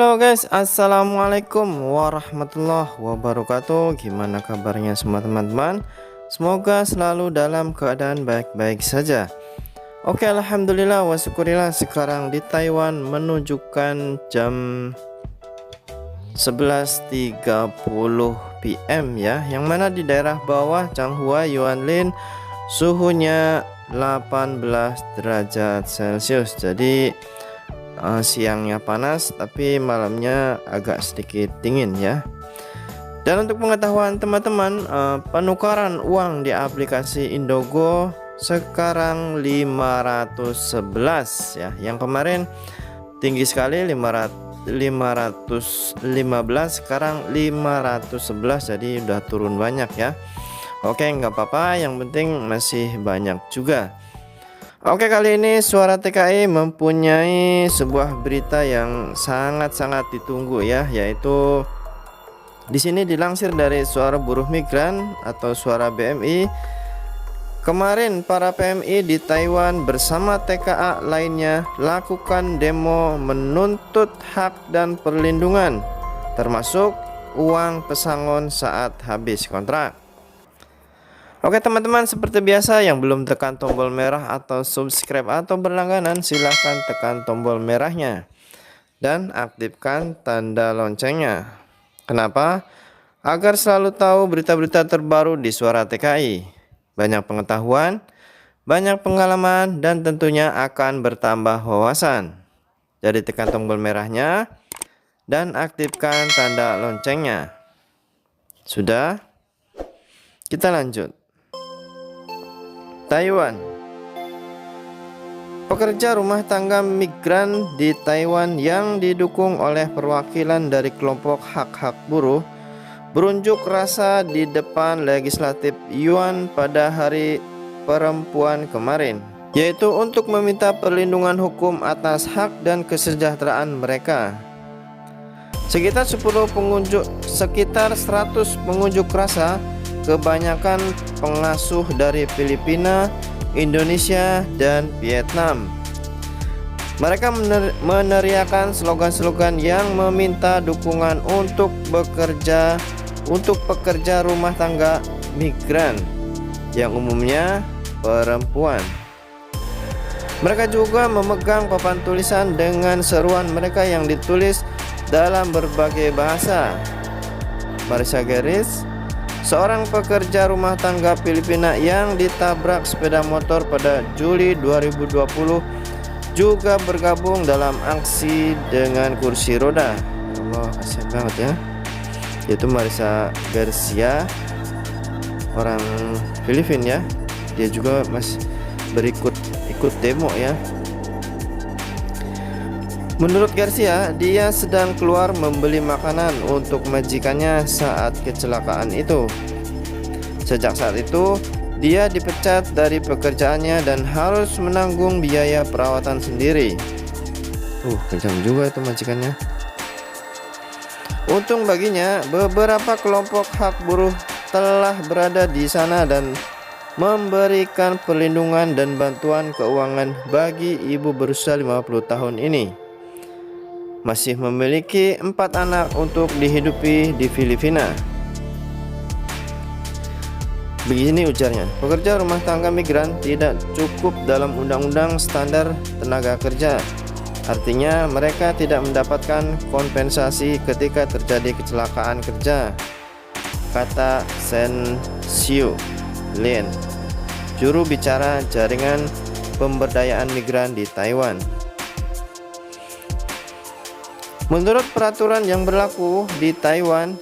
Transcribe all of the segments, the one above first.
Halo guys, assalamualaikum warahmatullahi wabarakatuh. Gimana kabarnya semua teman-teman? Semoga selalu dalam keadaan baik-baik saja. Oke, alhamdulillah wa syukurillah, sekarang di Taiwan menunjukkan jam 11.30 PM ya, yang mana di daerah bawah Changhua Yuanlin suhunya 18 derajat Celcius. Jadi siangnya panas tapi malamnya agak sedikit dingin ya. Dan untuk pengetahuan teman-teman, penukaran uang di aplikasi Indogo sekarang 511 ya. Yang kemarin tinggi sekali 515, sekarang 511, jadi udah turun banyak ya. Oke, nggak apa-apa, yang penting masih banyak juga. Oke, kali ini Suara TKI mempunyai sebuah berita yang sangat-sangat ditunggu ya, yaitu di sini dilansir dari Suara Buruh Migran atau Suara BMI. Kemarin para PMI di Taiwan bersama TKA lainnya lakukan demo menuntut hak dan perlindungan, termasuk uang pesangon saat habis kontrak. Oke teman-teman, seperti biasa yang belum tekan tombol merah atau subscribe atau berlangganan, silahkan tekan tombol merahnya dan aktifkan tanda loncengnya. Kenapa? Agar selalu tahu berita-berita terbaru di Suara TKI. Banyak pengetahuan, banyak pengalaman, dan tentunya akan bertambah wawasan. Jadi tekan tombol merahnya dan aktifkan tanda loncengnya. Sudah? Kita lanjut. Taiwan. Pekerja rumah tangga migran di Taiwan yang didukung oleh perwakilan dari kelompok hak-hak buruh berunjuk rasa di depan legislatif Yuan pada Hari Perempuan kemarin, yaitu untuk meminta perlindungan hukum atas hak dan kesejahteraan mereka. Sekitar 100 pengunjuk rasa, kebanyakan pengasuh dari Filipina, Indonesia, dan Vietnam. Mereka meneriakan slogan-slogan yang meminta dukungan untuk pekerja rumah tangga migran yang umumnya perempuan. Mereka juga memegang papan tulisan dengan seruan mereka yang ditulis dalam berbagai bahasa. Marisa Geris, seorang pekerja rumah tangga Filipina yang ditabrak sepeda motor pada Juli 2020, juga bergabung dalam aksi dengan kursi roda. Allah, kasihan banget ya. Yaitu Marisa Garcia, orang Filipina ya. Dia juga ikut demo ya. Menurut Garcia, dia sedang keluar membeli makanan untuk majikannya saat kecelakaan itu. Sejak saat itu, dia dipecat dari pekerjaannya dan harus menanggung biaya perawatan sendiri. Kejam juga itu majikannya. Untung baginya, beberapa kelompok hak buruh telah berada di sana dan memberikan perlindungan dan bantuan keuangan bagi ibu berusia 50 tahun ini. Masih memiliki 4 anak untuk dihidupi di Filipina. Begini ujarnya, pekerja rumah tangga migran tidak cukup dalam undang-undang standar tenaga kerja. Artinya mereka tidak mendapatkan kompensasi ketika terjadi kecelakaan kerja, kata Sen Xiu Lin, juru bicara jaringan pemberdayaan migran di Taiwan. Menurut peraturan yang berlaku di Taiwan,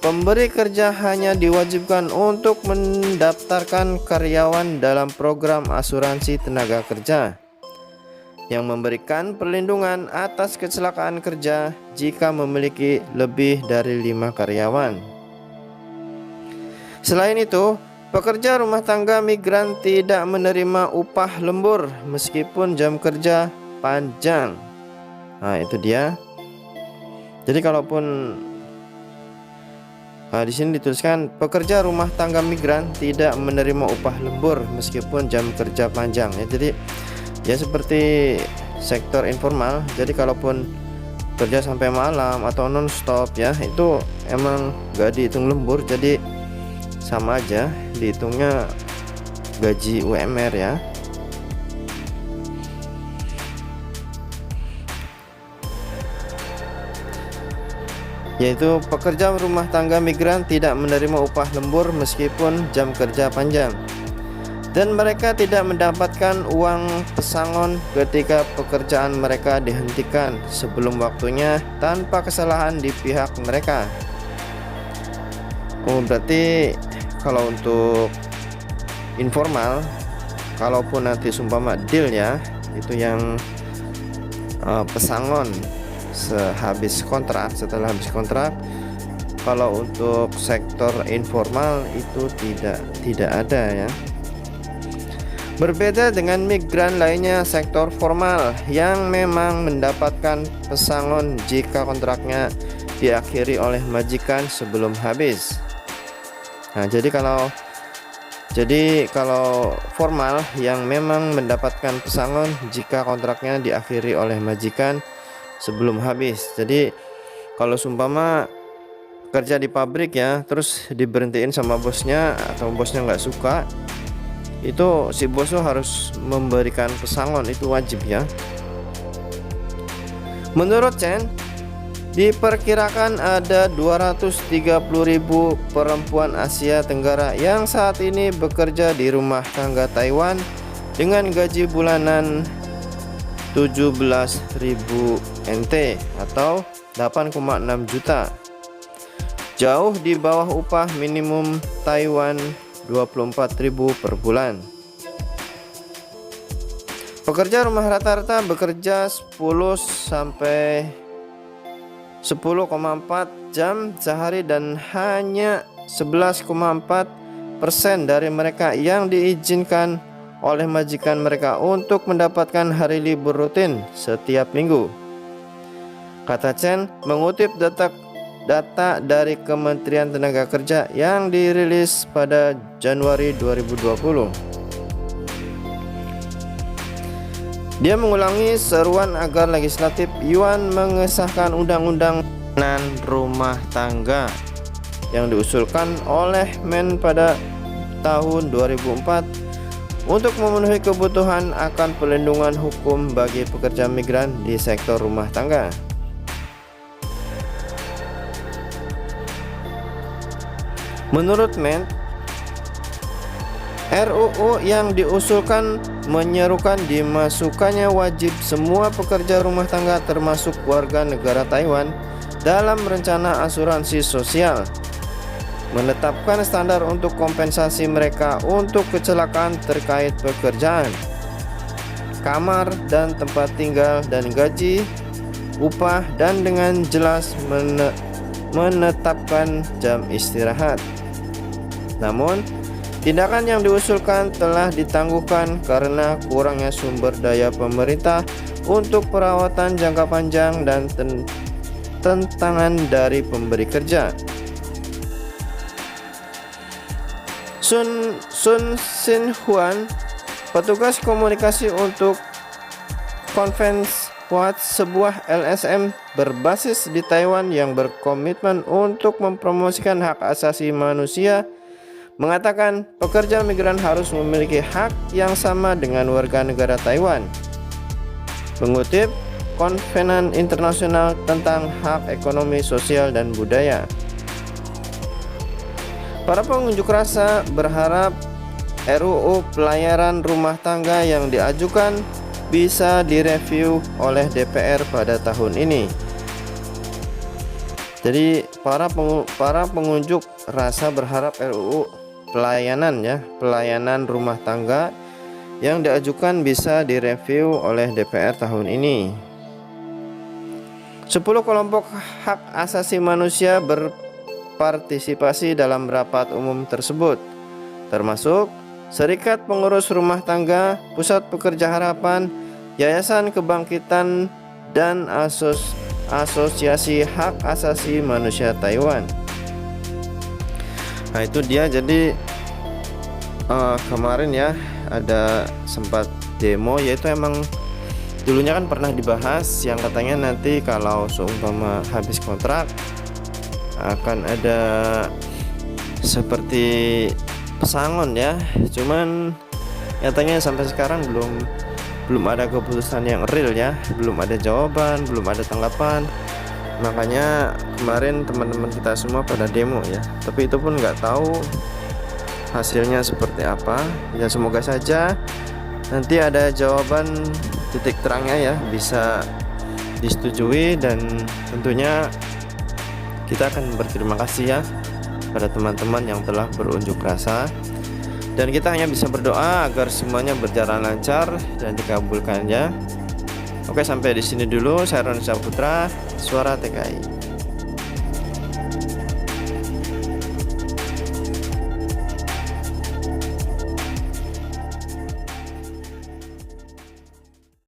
pemberi kerja hanya diwajibkan untuk mendaftarkan karyawan dalam program asuransi tenaga kerja yang memberikan perlindungan atas kecelakaan kerja jika memiliki lebih dari 5 karyawan. Selain itu, pekerja rumah tangga migran tidak menerima upah lembur meskipun jam kerja panjang. Nah, itu dia. Jadi kalaupun di sini dituliskan pekerja rumah tangga migran tidak menerima upah lembur meskipun jam kerja panjang ya. Jadi ya seperti sektor informal. Jadi kalaupun kerja sampai malam atau non stop ya, itu emang gak dihitung lembur, jadi sama aja dihitungnya gaji UMR ya. Yaitu pekerja rumah tangga migran tidak menerima upah lembur meskipun jam kerja panjang, dan mereka tidak mendapatkan uang pesangon ketika pekerjaan mereka dihentikan sebelum waktunya tanpa kesalahan di pihak mereka. Oh, berarti kalau untuk informal, kalaupun nanti sumpama deal ya, itu yang pesangon setelah habis kontrak. Kalau untuk sektor informal itu tidak ada ya. Berbeda dengan migran lainnya, sektor formal yang memang mendapatkan pesangon jika kontraknya diakhiri oleh majikan sebelum habis. Nah, jadi kalau formal yang memang mendapatkan pesangon jika kontraknya diakhiri oleh majikan sebelum habis. Jadi kalau sumpama kerja di pabrik ya, terus diberhentiin sama bosnya atau bosnya nggak suka, itu si bosnya harus memberikan pesangon, itu wajib ya. Menurut Chen, diperkirakan ada 230.000 perempuan Asia Tenggara yang saat ini bekerja di rumah tangga Taiwan dengan gaji bulanan 17.000 NT atau 8,6 juta. Jauh di bawah upah minimum Taiwan 24.000 per bulan. Pekerja rumah rata-rata bekerja 10 sampai 10,4 jam sehari, dan hanya 11,4% dari mereka yang diizinkan oleh majikan mereka untuk mendapatkan hari libur rutin setiap minggu, kata Chen mengutip data dari Kementerian Tenaga Kerja yang dirilis pada Januari 2020. Dia mengulangi seruan agar legislatif Yuan mengesahkan undang-undang rumah tangga yang diusulkan oleh Men pada tahun 2004 untuk memenuhi kebutuhan akan pelindungan hukum bagi pekerja migran di sektor rumah tangga. Menurut Men, RUU yang diusulkan menyerukan dimasukkannya wajib semua pekerja rumah tangga termasuk warga negara Taiwan dalam rencana asuransi sosial, menetapkan standar untuk kompensasi mereka untuk kecelakaan terkait pekerjaan, kamar dan tempat tinggal dan gaji, upah, dan dengan jelas menetapkan jam istirahat. Namun, tindakan yang diusulkan telah ditangguhkan karena kurangnya sumber daya pemerintah untuk perawatan jangka panjang dan tentangan dari pemberi kerja. Sun Sin Huan, petugas komunikasi untuk Conference Watch, sebuah LSM berbasis di Taiwan yang berkomitmen untuk mempromosikan hak asasi manusia, mengatakan pekerja migran harus memiliki hak yang sama dengan warga negara Taiwan. Mengutip Konvenan Internasional tentang Hak Ekonomi, Sosial, dan Budaya, para pengunjuk rasa berharap RUU pelayaran rumah tangga yang diajukan bisa direview oleh DPR pada tahun ini. Jadi para pengunjuk rasa berharap RUU pelayanan rumah tangga yang diajukan bisa direview oleh DPR tahun ini. 10 kelompok hak asasi manusia berpartisipasi dalam rapat umum tersebut, termasuk Serikat Pengurus Rumah Tangga, Pusat Pekerja Harapan, Yayasan Kebangkitan, dan Asosiasi Hak Asasi Manusia Taiwan. Nah, itu dia. Jadi kemarin ya ada sempat demo, yaitu emang Dulunya kan pernah dibahas yang katanya nanti kalau seumpama habis kontrak akan ada seperti pesangon ya. Cuman nyatanya sampai sekarang belum ada keputusan yang real ya, belum ada jawaban, belum ada tanggapan. Makanya kemarin teman-teman kita semua pada demo ya, tapi itu pun nggak tahu hasilnya seperti apa. Ya semoga saja nanti ada jawaban titik terangnya ya, bisa disetujui, dan tentunya kita akan berterima kasih ya pada teman-teman yang telah berunjuk rasa, dan kita hanya bisa berdoa agar semuanya berjalan lancar dan dikabulkan ya. Oke, sampai di sini dulu. Saya Ron Saputra, Suara TKI.